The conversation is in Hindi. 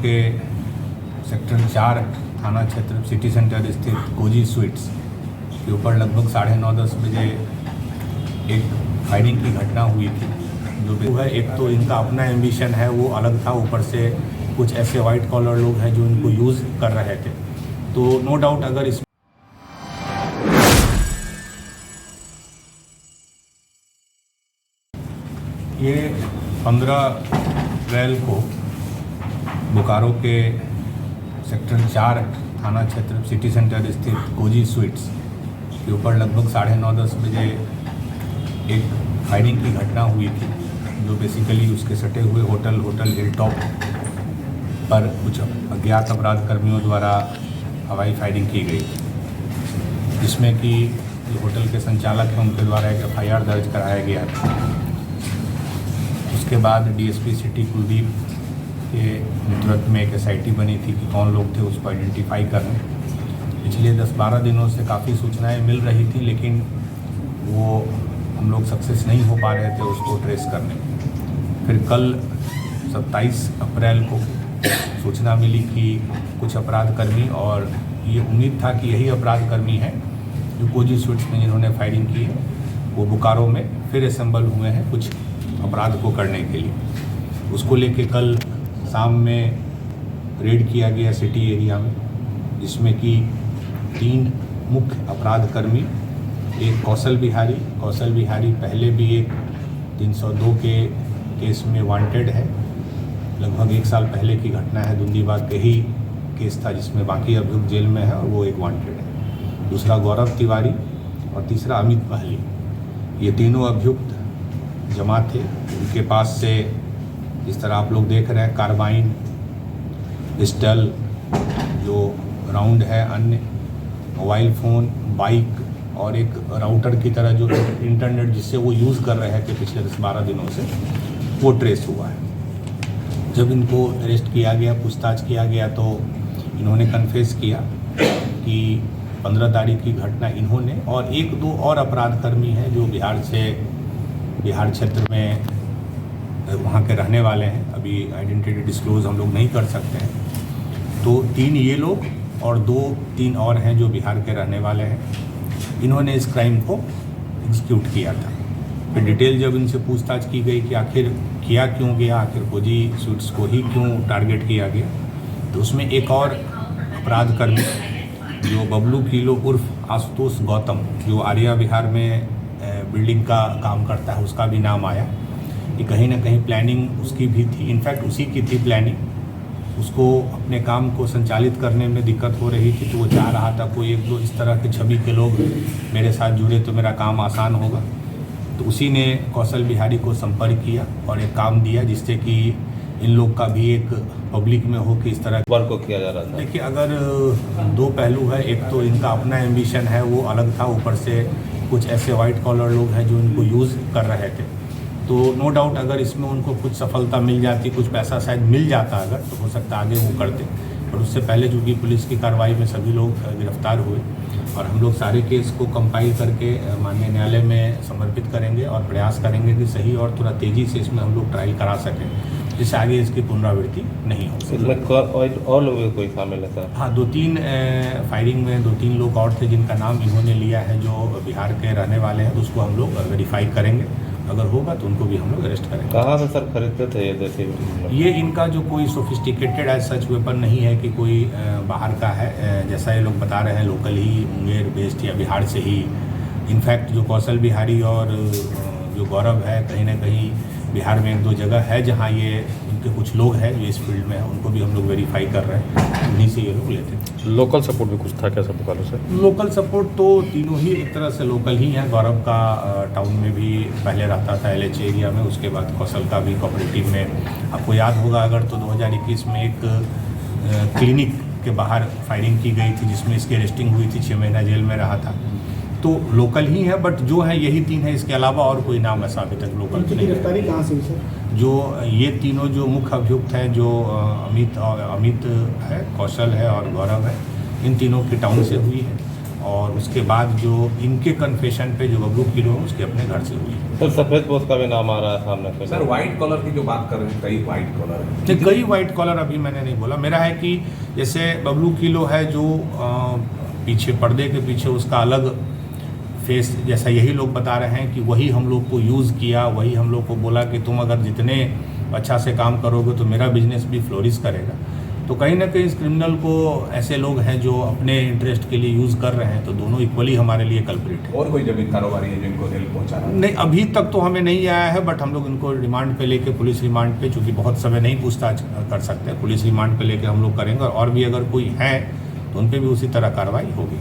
के सेक्टर 4 थाना क्षेत्र सिटी सेंटर स्थित कोजी स्वीट्स के ऊपर लगभग 9:30-10 बजे एक फायरिंग की घटना हुई थी। जो है, एक तो इनका अपना एम्बिशन है वो अलग था, ऊपर से कुछ ऐसे वाइट कॉलर लोग हैं जो इनको यूज़ कर रहे थे। तो नो डाउट अगर इस ये 15 अप्रैल को बोकारो के सेक्टर 4 थाना क्षेत्र सिटी सेंटर स्थित कोजी स्वीट्स के ऊपर लगभग 9:30-10 बजे एक फायरिंग की घटना हुई थी, जो बेसिकली उसके सटे हुए होटल हिल टॉप पर कुछ अज्ञात अपराध कर्मियों द्वारा हवाई फायरिंग की गई, जिसमें कि जो होटल के संचालक हैं उनके द्वारा एक FIR दर्ज कराया गया था। उसके बाद DSP सिटी कुलदीप के नेतृत्व में एक SIT बनी थी कि कौन लोग थे उसको आइडेंटिफाई करने। पिछले 10-12 दिनों से काफ़ी सूचनाएं मिल रही थी, लेकिन वो हम लोग सक्सेस नहीं हो पा रहे थे उसको ट्रेस करने। फिर कल 27 अप्रैल को सूचना मिली कि कुछ अपराध कर्मी, और ये उम्मीद था कि यही अपराध कर्मी हैं जो कोजी स्वीट्स में जिन्होंने फायरिंग की है, वो बोकारो में फिर असेंबल हुए हैं कुछ अपराध को करने के लिए। उसको लेके कल शाम में रेड किया गया सिटी एरिया में, जिसमें कि 3 मुख्य अपराध कर्मी, एक कौशल बिहारी पहले भी एक 302 के केस में वांटेड है, लगभग 1 साल पहले की घटना है, दुंदीबाग के ही केस था जिसमें बाकी अभियुक्त जेल में है और वो एक वांटेड है। दूसरा गौरव तिवारी और तीसरा अमित पहली। ये तीनों अभियुक्त जमा थे। उनके पास से जिस तरह आप लोग देख रहे हैं कार्बाइन, पिस्टल, जो राउंड है, अन्य मोबाइल फ़ोन, बाइक और एक राउटर की तरह जो इंटरनेट जिससे वो यूज़ कर रहे थे पिछले 10-12 दिनों से, वो ट्रेस हुआ है। जब इनको अरेस्ट किया गया, पूछताछ किया गया, तो इन्होंने कन्फेस किया कि 15 तारीख की घटना इन्होंने और 1-2 और अपराध कर्मी हैं जो बिहार क्षेत्र में वहाँ के रहने वाले हैं, अभी आइडेंटिटी डिस्क्लोज हम लोग नहीं कर सकते हैं। तो 3 ये लोग और 2-3 और हैं जो बिहार के रहने वाले हैं, इन्होंने इस क्राइम को एग्जीक्यूट किया था। फिर डिटेल जब इनसे पूछताछ की गई कि आखिर किया क्यों गया, आखिर कोजी स्वीट्स को ही क्यों टारगेट किया गया, तो उसमें एक और अपराध कर्मी जो बबलू किलो उर्फ आशुतोष गौतम, जो आर्या विहार में बिल्डिंग का काम करता है, उसका भी नाम आया कि कहीं ना कहीं प्लानिंग उसकी भी थी। इनफैक्ट उसी की थी प्लानिंग। उसको अपने काम को संचालित करने में दिक्कत हो रही थी, तो वो चाह रहा था कोई 1-2 इस तरह के छवि के लोग मेरे साथ जुड़े तो मेरा काम आसान होगा। तो उसी ने कौशल बिहारी को संपर्क किया और एक काम दिया जिससे कि इन लोग का भी एक पब्लिक में हो कि इस तरह वर्क को किया जा रहा था। देखिए, अगर 2 पहलू है, एक तो इनका अपना एम्बिशन है वो अलग था, ऊपर से कुछ ऐसे वाइट कॉलर लोग हैं जो इनको यूज़ कर रहे थे। तो नो डाउट अगर इसमें उनको कुछ सफलता मिल जाती, कुछ पैसा शायद मिल जाता अगर, तो हो सकता आगे वो करते। और उससे पहले चूँकि पुलिस की कार्रवाई में सभी लोग गिरफ्तार हुए और हम लोग सारे केस को कंपाइल करके माननीय न्यायालय में समर्पित करेंगे और प्रयास करेंगे कि सही और थोड़ा तेज़ी से इसमें हम लोग ट्रायल करा सकें, जिससे आगे इसकी पुनरावृत्ति नहीं हो। इसमें और लोग कोई शामिल है सर? हाँ, 2-3 फायरिंग में 2-3 लोग और थे जिनका नाम इन्होंने लिया है, जो बिहार के रहने वाले हैं। तो उसको हम लोग वेरीफाई करेंगे, अगर होगा तो उनको भी हम लोग अरेस्ट करेंगे। कहाँ से सर खरीदते थे ये देखिए? ये इनका जो कोई सोफिस्टिकेटेड एज सच वेपन नहीं है कि कोई बाहर का है, जैसा ये लोग बता रहे हैं लोकल ही मुंगेर बेस्ड या बिहार से ही। इनफैक्ट जो कौशल बिहारी और जो गौरव है, कहीं ना कहीं बिहार में 1-2 जगह है जहाँ ये उनके कुछ लोग हैं जो इस फील्ड में हैं, उनको भी हम लोग वेरीफाई कर रहे हैं, उन्हीं से ये लोग लेते हैं। लोकल सपोर्ट भी कुछ था क्या सब बोकारो से? लोकल सपोर्ट तो तीनों ही एक तरह से लोकल ही हैं। गौरव का टाउन में भी पहले रहता था LH एरिया में, उसके बाद कौशल का भी कोऑपरेटिव में। आपको याद होगा अगर तो 2021 में एक क्लिनिक के बाहर फायरिंग की गई थी जिसमें इसकी अरेस्टिंग हुई थी, 6 महीना जेल में रहा था। तो लोकल ही है, बट जो है यही 3 है, इसके अलावा और कोई नाम ऐसा अभी तक लोकल नहीं। गिरफ्तारी कहाँ से हुई सर? जो ये तीनों जो मुख्य अभियुक्त हैं, जो अमित है, कौशल है और गौरव है, इन तीनों की टाउन से हुई है। और उसके बाद जो इनके कन्फेशन पे जो बबलू किलो है उसके अपने घर से हुई। सर सफेद पोस्ट का भी नाम आ रहा है सामने से। सर व्हाइट कॉलर की जो बात कर रहे हैं, कई व्हाइट कॉलर है। नहीं, कई वाइट कॉलर अभी मैंने नहीं बोला। मेरा है कि जैसे बबलू किलो है जो पीछे पर्दे के पीछे उसका अलग फेस, जैसा यही लोग बता रहे हैं कि वही हम लोग को यूज़ किया, वही हम लोग को बोला कि तुम अगर जितने अच्छा से काम करोगे तो मेरा बिजनेस भी फ्लोरिश करेगा। तो कहीं ना कहीं इस क्रिमिनल को ऐसे लोग हैं जो अपने इंटरेस्ट के लिए यूज़ कर रहे हैं, तो दोनों इक्वली हमारे लिए कल्प्रिट है। और कोई जमीन कारोबारी है जिनको जेल पहुंचा रहा है? नहीं, अभी तक तो हमें नहीं आया है, बट हम लोग इनको रिमांड पे लेके, पुलिस रिमांड पे, चूँकि बहुत समय नहीं पूछताछ कर सकते, पुलिस रिमांड पे लेके हम लोग करेंगे और भी अगर कोई है तो उन पर भी उसी तरह कार्रवाई होगी।